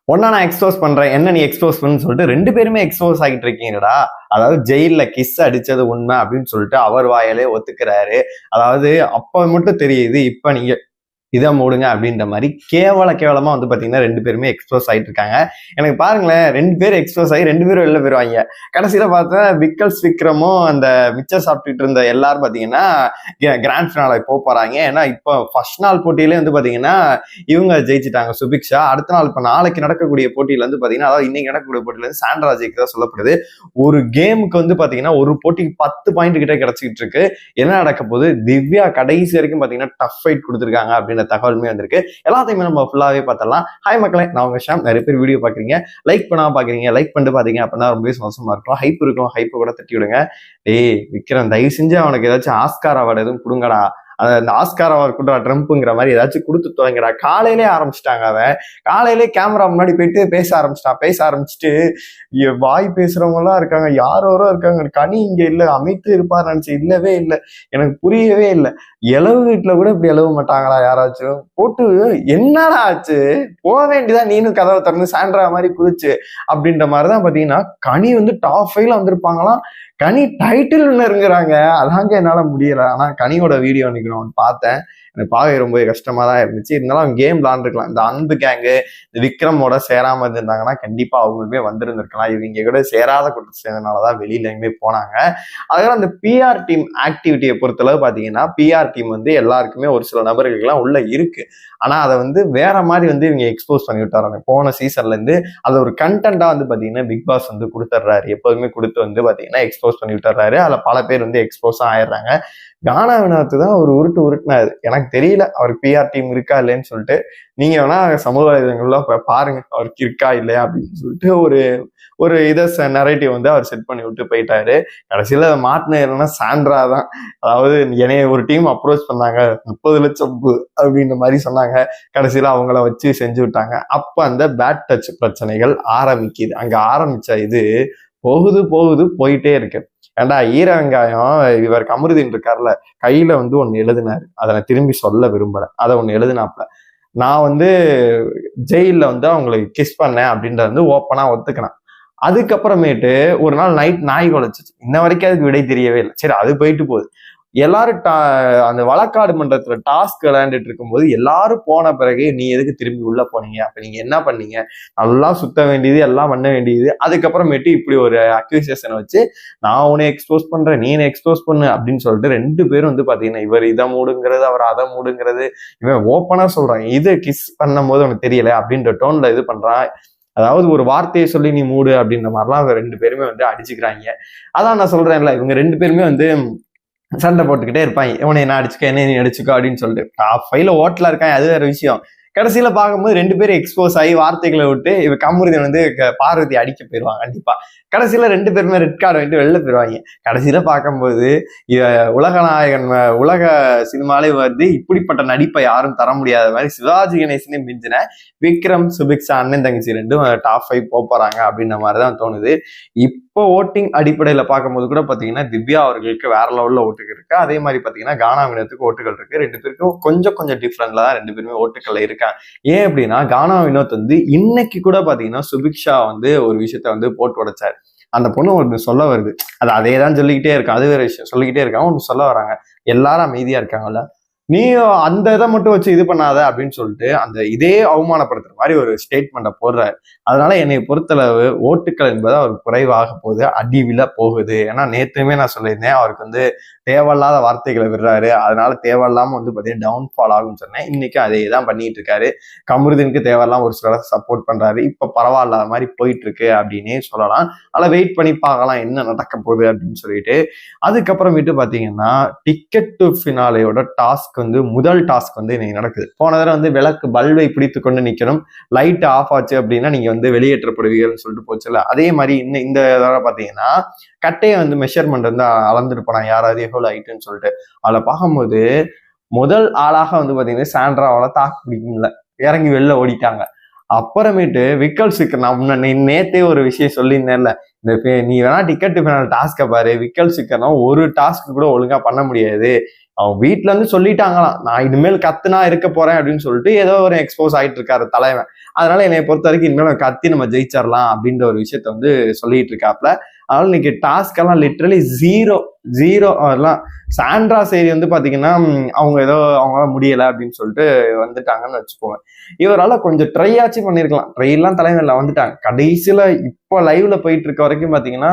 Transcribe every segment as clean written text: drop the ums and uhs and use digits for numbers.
ஒன்னா நான் எக்ஸ்போஸ் பண்றேன், என்ன நீ எக்ஸ்போஸ் பண்ணு சொல்லிட்டு 2 பேருமே எக்ஸ்போஸ் ஆகிட்டு இருக்கீங்கடா. அதாவது ஜெயில கிஸ் அடிச்சது உண்மை அப்படின்னு சொல்லிட்டு அவர் வாயிலே ஒத்துக்கிறாரு. அதாவது அப்ப மட்டும் தெரியுது, இப்ப நீங்க இதை மூடுங்க அப்படின்ற மாதிரி கேவலமா வந்து பாத்தீங்கன்னா 2 பேருமே எக்ஸ்போஸ் ஆயிட்டு இருக்காங்க. எனக்கு பாருங்களேன், 2 பேரும் எக்ஸ்போஸ் ஆகி 2 பேரும் வெளில போயிருவாங்க. கடைசியில பார்த்தா விக்ரமும் அந்த மிச்சர் சாப்பிட்டுட்டு இருந்த எல்லாரும் பாத்தீங்கன்னா கிராண்ட் ஃபினாலே போறாங்க. ஏன்னா இப்போ ஃபர்ஸ்ட் நாள் போட்டியிலே வந்து பாத்தீங்கன்னா இவங்க ஜெயிச்சுட்டாங்க, சுபிக்ஷா. அடுத்த நாள் இப்ப நாளைக்கு நடக்கக்கூடிய போட்டியில வந்து பாத்தீங்கன்னா, அதாவது இன்னைக்கு நடக்கக்கூடிய போட்டியில இருந்து சாண்ட்ரா ஜெயிக்கிறதா சொல்லப்படுது. ஒரு கேமுக்கு வந்து பாத்தீங்கன்னா ஒரு போட்டிக்கு 10 பாயிண்ட் கிட்ட கிடைச்சிட்டு இருக்கு. என்ன நடக்க போகுது, திவ்யா கடைசி வரைக்கும் பாத்தீங்கன்னா டஃப் ஃபைட் கொடுத்துருக்காங்க அப்படின்னு தகவலுமே வந்திருக்கு. எல்லாத்தையுமே நம்ம ஃபுல்லாவே பார்த்தலாம். ஹாய் மக்களே, நான் உங்க ஷாம். நிறைய பேர் வீடியோ பாக்குறீங்க, லைக் பண்ணாம பாக்குறீங்க. லைக் பண்ணிட்டு பாத்தீங்க அப்படின்னா ரொம்பவே சந்தோஷமா இருக்கும். ஹைப் இருக்கும், ஹைப்பை கூட தட்டி விடுங்க. டேய் விக்ரம், தயவு செஞ்சு அவனுக்கு ஏதாச்சும் ஆஸ்கார் அவார்டு எதுவும் கொடுங்கடா. அந்த ஆஸ்கார் அவார்டு கூட ட்ரம்ப்புங்கிற மாதிரி ஏதாச்சும் கொடுத்து துவங்கடா. காலையிலே ஆரம்பிச்சிட்டாங்க. அவன் காலையிலே கேமரா முன்னாடி போயிட்டு பேச ஆரம்பிச்சுட்டு வாய் பேசுறவங்க எல்லாம் இருக்காங்க, யாரோ இருக்காங்க. கனி இங்க இல்ல, அமைத்து இருப்பார் நினைச்சு, இல்லவே இல்லை. எனக்கு புரியவே இல்லை. இளவு வீட்டுல கூட இப்படி எழுவ மாட்டாங்களா யாராச்சும் போட்டு? என்னடா ஆச்சு, போக வேண்டியதான் நீனும் கதவை திறந்து சாண்ட்ரா மாதிரி குதிச்சு அப்படின்ற மாதிரிதான் பாத்தீங்கன்னா கனி வந்து டாப் 5ல வந்திருப்பாங்களாம். கனி டைட்டில் வின்னருங்கிறாங்க. அதாங்க என்னால முடியல. ஆனா கனியோட வீடியோ அன்னைக்கு நான் பார்த்தேன், எனக்கு பார்க்க ரொம்ப கஷ்டமா தான் இருந்துச்சு. இருந்தாலும் கேம் விளாண்டுருக்கலாம். இந்த அன்பு கேங்கு இந்த விக்ரமோட சேராம இருந்திருந்தாங்கன்னா கண்டிப்பா அவங்களுமே வந்திருந்திருக்கலாம். இவங்க கூட சேராத கூட்டத்தை சேர்ந்தனாலதான் வெளியில எங்கேயுமே போனாங்க. அதனால அந்த பிஆர் டீம் ஆக்டிவிட்டியை பொறுத்தளவு பாத்தீங்கன்னா, பிஆர் டீம் வந்து எல்லாருக்குமே ஒரு சில நபர்களுக்கெல்லாம் உள்ள இருக்கு. ஆனா அதை வந்து வேற மாதிரி வந்து இவங்க எக்ஸ்போஸ் பண்ணி விட்டாராங்க. போன சீசன்ல இருந்து அதை ஒரு கண்டென்ட்டா வந்து பாத்தீங்கன்னா பிக் பாஸ் வந்து கொடுத்துட்றாரு. எப்போதுமே கொடுத்து வந்து பாத்தீங்கன்னா எக்ஸ்போஸ் பண்ணி விட்டுறாரு. அதுல பல பேர் வந்து எக்ஸ்போஸ் ஆயிடுறாங்க. கானா வினோத்து தான் ஒரு உருட்டுனாரு. எனக்கு தெரியல அவருக்கு பிஆர் டீம் இருக்கா இல்லைன்னு சொல்லிட்டு. நீங்க வேணா சமூக வலைதளங்கள்ல பாருங்க அவருக்கு இருக்கா இல்லையா அப்படின்னு சொல்லிட்டு ஒரு இதை நரேட்டிவ் வந்து அவர் செட் பண்ணி விட்டு போயிட்டாரு. கடைசியில அதை மாட்டினா சாண்ட்ரா தான். அதாவது என்னைய ஒரு டீம் அப்ரோச் பண்ணாங்க, 30 லட்சம் அப்படின்ற மாதிரி சொன்னாங்க. கடைசியில அவங்கள வச்சு செஞ்சு விட்டாங்க. அப்ப அந்த பேட் டச் பிரச்சனைகள் ஆரம்பிக்குது. அங்க ஆரம்பிச்ச இது போகுது போயிட்டே இருக்கு. ஏண்டா ஈர வெங்காயம், இவர் கமருதீன் இருக்காருல, கையில வந்து ஒண்ணு எழுதினாரு. அதை நான் திரும்பி சொல்ல விரும்பல. அதை ஒண்ணு எழுதினாப்ல, நான் வந்து ஜெயில வந்து அவங்களுக்கு கிஸ் பண்ணேன் அப்படின்றத வந்து ஓப்பனா ஒத்துக்கினேன். அதுக்கப்புறமேட்டு ஒரு நாள் நைட் நாய் குலைச்சிச்சு. இன்ன வரைக்கும் அதுக்கு விடை தெரியவே இல்லை. சரி, அது போயிட்டு போகுது. எல்லாரும் அந்த வழக்காடு மன்றத்துல டாஸ்க் விளையாண்டுட்டு இருக்கும்போது எல்லாரும் போன பிறகு நீ எதுக்கு திரும்பி உள்ள போனீங்க, அப்ப நீங்க என்ன பண்ணீங்க, நல்லா சுத்த வேண்டியது எல்லாம் பண்ண வேண்டியது. அதுக்கப்புறமேட்டு இப்படி ஒரு அக்யூசியேஷனை வச்சு நான் உன்னை எக்ஸ்போஸ் பண்றேன், நீ எக்ஸ்போஸ் பண்ணு அப்படின்னு சொல்லிட்டு 2 பேரும் வந்து பாத்தீங்கன்னா இவர் இதை மூடுங்கிறது, அவர் அதை மூடுங்கிறது. இவன் ஓப்பனா சொல்றான், இது கிஸ் பண்ணும் போது உனக்கு தெரியல அப்படின்ற டோன்ல இது பண்றான். அதாவது ஒரு வார்த்தையை சொல்லி நீ மூடு அப்படின்ற மாதிரிலாம் 2 பேருமே வந்து அடிச்சுக்கிறாங்க. அதான் நான் சொல்றேன்ல, இவங்க 2 பேருமே வந்து சண்டை போட்டுக்கிட்டே இருப்பாங்க. இவனை என்ன அடிச்சுக்க, என்ன நீ அடிச்சுக்கோ அப்படின்னு சொல்லிட்டு. டாப் 5ல ஓட்டலா இருக்காங்க, அது வேற விஷயம். கடைசியில பார்க்கும்போது 2 பேரும் எக்ஸ்போஸ் ஆகி வார்த்தைகளை விட்டு இவ கமருதீன் வந்து பார்வதி அடிக்க போயிருவாங்க கண்டிப்பா. கடைசியில 2 பேருமே ரெட் கார்டு வாங்கிட்டு வெளில போயிருவாங்க. கடைசியில பார்க்கும்போது உலக நாயகன், உலக சினிமாலே வந்து இப்படிப்பட்ட நடிப்பை யாரும் தர முடியாத மாதிரி சிவாஜி கணேசனே மிஞ்சின விக்ரம், சுபிக்ஷா அண்ணன் தங்கச்சி 2ம் டாப் 5 போறாங்க அப்படின்ற மாதிரிதான் தோணுது. இப்போ ஓட்டிங் அடிப்படையில பார்க்கும்போது கூட பாத்தீங்கன்னா திவ்யா அவர்களுக்கு வேற லெவல்ல ஓட்டுகள் இருக்கு. அதே மாதிரி பாத்தீங்கன்னா கானா வினோத்துக்கு ஓட்டுகள் இருக்கு. 2 பேருக்கும் கொஞ்சம் டிஃப்ரெண்ட்ல தான் 2 பேருமே ஓட்டுக்கள்ல இருக்காங்க. ஏன் அப்படின்னா கானா வினோத் வந்து இன்னைக்கு கூட பாத்தீங்கன்னா சுபிக்ஷா வந்து ஒரு விஷயத்த வந்து போட்டு உடைச்சாரு. அந்த பொண்ணு ஒன்று சொல்ல வருது, அது அதே தான் சொல்லிக்கிட்டே இருக்கான். அது வேற விஷயம், சொல்லிக்கிட்டே இருக்கான். ஒன்று சொல்ல வராங்க, எல்லாரும் அமைதியா இருக்காங்கல்ல, நீ அந்த இதை மட்டும் வச்சு இது பண்ணாத அப்படின்னு சொல்லிட்டு அந்த இதே அவமானப்படுத்துற மாதிரி ஒரு ஸ்டேட்மெண்ட்டை போடுறாரு. அதனால என்னை பொறுத்தளவு ஓட்டுக்கள் என்பது அவருக்கு குறைவாக போகுது, அடிவில போகுது. ஏன்னா நேற்றுமே நான் சொல்லியிருந்தேன், அவருக்கு வந்து தேவையில்லாத வார்த்தைகளை விடுறாரு, அதனால தேவையில்லாம வந்து பார்த்தீங்கன்னா டவுன்ஃபால் ஆகும்னு சொன்னேன். இன்னைக்கு அதே தான் பண்ணிட்டு இருக்காரு. கமருதீனுக்கு தேவையில்லாம ஒரு சில சப்போர்ட் பண்றாரு. இப்ப பரவாயில்லாத மாதிரி போயிட்டு இருக்கு அப்படின்னே சொல்லலாம். அதனால வெயிட் பண்ணி பார்க்கலாம் என்ன நடக்க போகுது அப்படின்னு சொல்லிட்டு. அதுக்கப்புறமேட்டு பாத்தீங்கன்னா டிக்கெட் டு ஃபினாலேயோட டாஸ்க் வந்து முதல் டாஸ்க் வந்து இன்னைக்கு நடக்குது. போன தடவை வந்து விளக்கு பல்பை பிடித்து கொண்டு நிக்கணும், லைட் ஆஃப் ஆச்சு அப்படின்னா நீங்க வந்து வெளியேற்றப்படுவீங்கன்னு சொல்லிட்டு போச்சுல. அதே மாதிரி இந்த தடவை பாத்தீங்கன்னா கட்டையை வந்து மெஷர்மெண்ட் வந்து அளந்துட்டு போனாங்க, யாராவது எவ்வளவு ஹைட்டுன்னு சொல்லிட்டு. அதுல பார்க்கும்போது முதல் ஆளாக வந்து பாத்தீங்கன்னா சாண்ட்ராவால தாக்கு பிடிக்கும்ல, இறங்கி வெளில ஓடிட்டாங்க. அப்புறமேட்டு விக்கல் சிக்கர் நான் நேத்தே ஒரு விஷயம் சொல்லியிருந்தேன்ல, நீ வேணா டிக்கெட் ஃபினால டாஸ்க பாரு, விக்கல் சிக்கர்னா ஒரு டாஸ்க் கூட ஒழுங்கா பண்ண முடியாது. அவங்க வீட்டுல இருந்து சொல்லிட்டாங்களாம், நான் இனிமேல் கத்துனா இருக்க போறேன் அப்படின்னு சொல்லிட்டு ஏதோ ஒரு எக்ஸ்போஸ் ஆயிட்டு இருக்காரு தலைவன். அதனால என்னை பொறுத்த வரைக்கும் இனிமேல் கத்தி நம்ம ஜெயிச்சிடலாம் அப்படின்ற ஒரு விஷயத்த வந்து சொல்லிட்டு இருக்காப்ல. அதனால இன்னைக்கு டாஸ்க் எல்லாம் லிட்டரலி ஜீரோ எல்லாம். சாண்ட்ரா செய்தி வந்து பாத்தீங்கன்னா அவங்க ஏதோ அவங்களால முடியல அப்படின்னு சொல்லிட்டு வந்துட்டாங்கன்னு வச்சுக்கோங்க. இவரால கொஞ்சம் ட்ரை ஆச்சு பண்ணிருக்கலாம். ட்ரை எல்லாம் தலைமையில வந்துட்டாங்க. கடைசியில இப்போ லைவ்ல போயிட்டு இருக்க வரைக்கும் பாத்தீங்கன்னா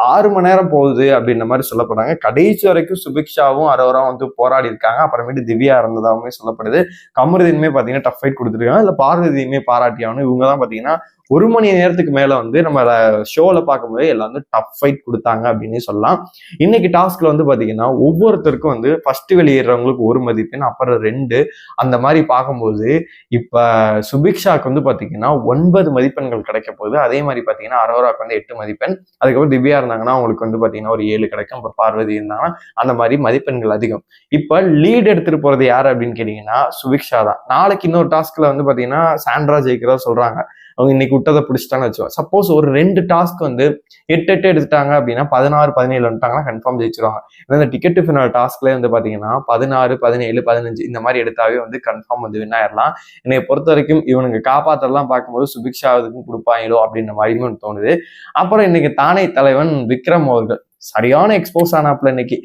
6 மணி நேரம் போகுது அப்படின்ற மாதிரி சொல்லப்படுறாங்க. கடைசி வரைக்கும் சுபிக்ஷாவும் அரோராவும் வந்து போராடி இருக்காங்க. அப்புறமேட்டு திவ்யா இருந்ததாகவுமே சொல்லப்படுது. கமருதீனுமே பாத்தீங்கன்னா டஃப் ஃபைட் கொடுத்துருக்காங்க. இல்ல பார்வதியுமே பாராட்டியாகணும். இவங்க தான் பாத்தீங்கன்னா 1 மணி நேரத்துக்கு மேல வந்து நம்ம ஷோல பார்க்கும்போது எல்லாம் வந்து டஃப் ஃபைட் கொடுத்தாங்க அப்படின்னு சொல்லலாம். இன்னைக்கு டாஸ்க்ல வந்து பாத்தீங்கன்னா ஒவ்வொருத்தருக்கும் வந்து ஃபர்ஸ்ட் வெளியேறவங்களுக்கு 1 மதிப்பெண், அப்புறம் 2 அந்த மாதிரி பார்க்கும்போது இப்ப சுபிக்ஷாக்கு வந்து பாத்தீங்கன்னா 9 மதிப்பெண்கள் கிடைக்க போகுது. அதே மாதிரி பாத்தீங்கன்னா அரோராக்கு வந்து 8 மதிப்பெண், அதுக்கப்புறம் திவ்யா இருந்தாங்கன்னா அவங்களுக்கு வந்து பாத்தீங்கன்னா ஒரு 7 கிடைக்கும். அப்புறம் பார்வதி இருந்தாங்கன்னா அந்த மாதிரி மதிப்பெண்கள் அதிகம். இப்ப லீட் எடுத்துட்டு போறது யாரு அப்படின்னு கேட்டீங்கன்னா சுபிக்ஷா தான். நாளைக்கு இன்னொரு டாஸ்க்ல வந்து பாத்தீங்கன்னா சாண்ட்ரா ஜெயிக்கிறதா சொல்றாங்க. அவங்க இன்னைக்கு விட்டதை பிடிச்சிட்டான்னு வச்சுக்கோங்க. சப்போஸ் ஒரு 2 டாஸ்க் வந்து 8 எடுத்துட்டாங்க அப்படின்னா 16, 17 வந்துட்டாங்கன்னா கன்ஃபார்ம் ஜெயிச்சிருவாங்க. இந்த டிக்கெட் ஃபினால் டாஸ்க்ல வந்து பாத்தீங்கன்னா 16, 17, 15 இந்த மாதிரி எடுத்தாவே வந்து கன்ஃபார்ம் வந்து வின் ஆயிடலாம். என்னை பொறுத்த வரைக்கும் இவனுக்கு காப்பாற்றலாம் பார்க்கும்போது சுபிக்ஷாவுக்கும் கொடுப்பாங்களோ அப்படின்ற மாதிரியும் தோணுது. அப்புறம் இன்னைக்கு தானே தலைவன் விக்ரம் அவர்கள் சரியான எக்ஸ்போஸ் ஆனாப்ல. இன்னைக்கு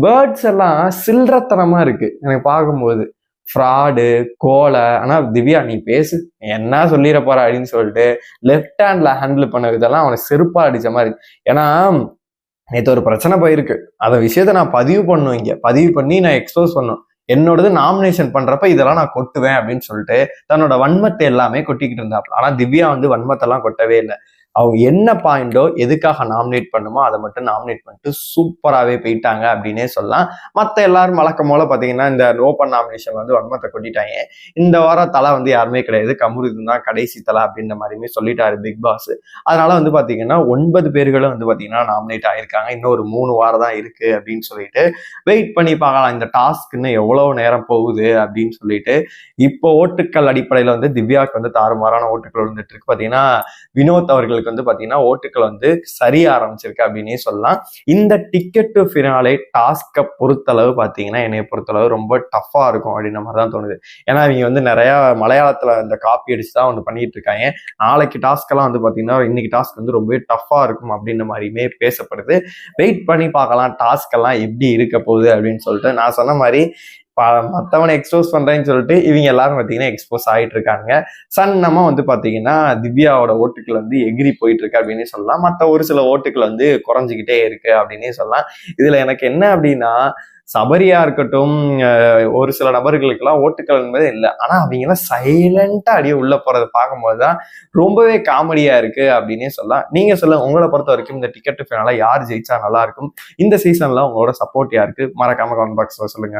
வேர்ட்ஸ் எல்லாம் சில்லறத்தனமா இருக்கு எனக்கு பார்க்கும்போது. ஃப்ராடு, கோலை. ஆனா திவ்யா நீ பேசு, என்ன சொல்லிட போற அப்படின்னு சொல்லிட்டு லெஃப்ட் ஹேண்ட்ல ஹேண்டில் பண்ண இதெல்லாம் அவனை செருப்பா அடிச்ச மாதிரி. ஏன்னா நேற்று ஒரு பிரச்சனை போயிருக்கு. அந்த விஷயத்த நான் பதிவு பண்ணி நான் எக்ஸ்போஸ் பண்ணும். என்னோடது நாமினேஷன் பண்றப்ப இதெல்லாம் நான் கொட்டுவேன் அப்படின்னு சொல்லிட்டு தன்னோட வன்மத்தை எல்லாமே கொட்டிக்கிட்டு இருந்தாப்ல. ஆனா திவ்யா வந்து வன்மத்தெல்லாம் கொட்டவே இல்லை. அவங்க என்ன பாயிண்டோ எதுக்காக நாமினேட் பண்ணுமோ அதை மட்டும் நாமினேட் பண்ணிட்டு சூப்பராகவே போயிட்டாங்க அப்படின்னே சொல்லலாம். மற்ற எல்லாரும் வழக்கம் போல பார்த்தீங்கன்னா இந்த ஓப்பன் நாமினேஷன் வந்து வன்மத்தை கொட்டிட்டாங்க. இந்த வாரம் தலை வந்து யாருமே கிடையாது, கமருதீன் தான் கடைசி தலை அப்படின்ற மாதிரியுமே சொல்லிட்டாரு பிக் பாஸ். அதனால வந்து பார்த்தீங்கன்னா 9 பேர்களும் வந்து பார்த்தீங்கன்னா நாமினேட் ஆயிருக்காங்க. இன்னும் ஒரு 3 வாரம் தான் இருக்கு அப்படின்னு சொல்லிட்டு வெயிட் பண்ணி பார்க்கலாம் இந்த டாஸ்க் இன்னும் எவ்வளவு நேரம் போகுது அப்படின்னு சொல்லிட்டு. இப்போ ஓட்டுக்கள் அடிப்படையில் வந்து திவ்யாவுக்கு வந்து தாறுமாறான ஓட்டுக்கள் வந்துட்டு இருக்கு. பார்த்தீங்கன்னா வினோத் அவர்களுக்கு வந்து பாத்தீங்கன்னா ஓட்டுக்கள் வந்து சரிய ஆரம்பிச்சிருக்கு அப்படின்னே சொல்லலாம். இந்த டிக்கெட் டு ஃபினாலே டாஸ்கை பொறுத்தளவு பாத்தீங்கன்னா என்னைய பொறுத்தளவு ரொம்ப டஃபா இருக்கும் அப்படின்ற மாதிரி தான் தோணுது. ஏன்னா இவங்க வந்து நிறைய மலையாளத்துல இந்த காப்பி அடிச்சு தான் வந்து பண்ணிட்டு இருக்காங்க. நாளைக்கு டாஸ்க் எல்லாம் வந்து பாத்தீங்கன்னா இன்னைக்கு டாஸ்க் வந்து ரொம்பவே டஃபா இருக்கும் அப்படின்ற மாதிரியுமே பேசப்படுது. வெயிட் பண்ணி பார்க்கலாம் டாஸ்க் எல்லாம் எப்படி இருக்க போகுது அப்படின்னு சொல்லிட்டு. நான் சொன்ன மாதிரி மற்றவனை எக்ஸ்போஸ் பண்றேன்னு சொல்லிட்டு இவங்க எல்லாரும் பார்த்தீங்கன்னா எக்ஸ்போஸ் ஆகிட்டு இருக்காங்க. சன்னமா வந்து பார்த்தீங்கன்னா திவ்யாவோட ஓட்டுக்கள் வந்து எகிரி போயிட்டு இருக்கு அப்படின்னு சொல்லலாம். மற்ற ஒரு சில ஓட்டுக்கள் வந்து குறைஞ்சிக்கிட்டே இருக்கு அப்படின்னே சொல்லலாம். இதுல எனக்கு என்ன அப்படின்னா சபரியா இருக்கட்டும், ஒரு சில நபர்களுக்கெல்லாம் ஓட்டுக்கள் என்பது இல்லை. ஆனா அவங்க எல்லாம் சைலண்டா அடியே உள்ள போறதை பார்க்கும்போதுதான் ரொம்பவே காமெடியா இருக்கு அப்படின்னே சொல்லலாம். நீங்க சொல்லுங்க, உங்களை பொறுத்த வரைக்கும் இந்த டிக்கெட் ஃபினால யார் ஜெயிச்சா நல்லா இருக்கும்? இந்த சீசன்ல உங்களோட சப்போர்ட் யாருக்கு? மறக்காம கமெண்ட் பாக்ஸ்ல சொல்லுங்க.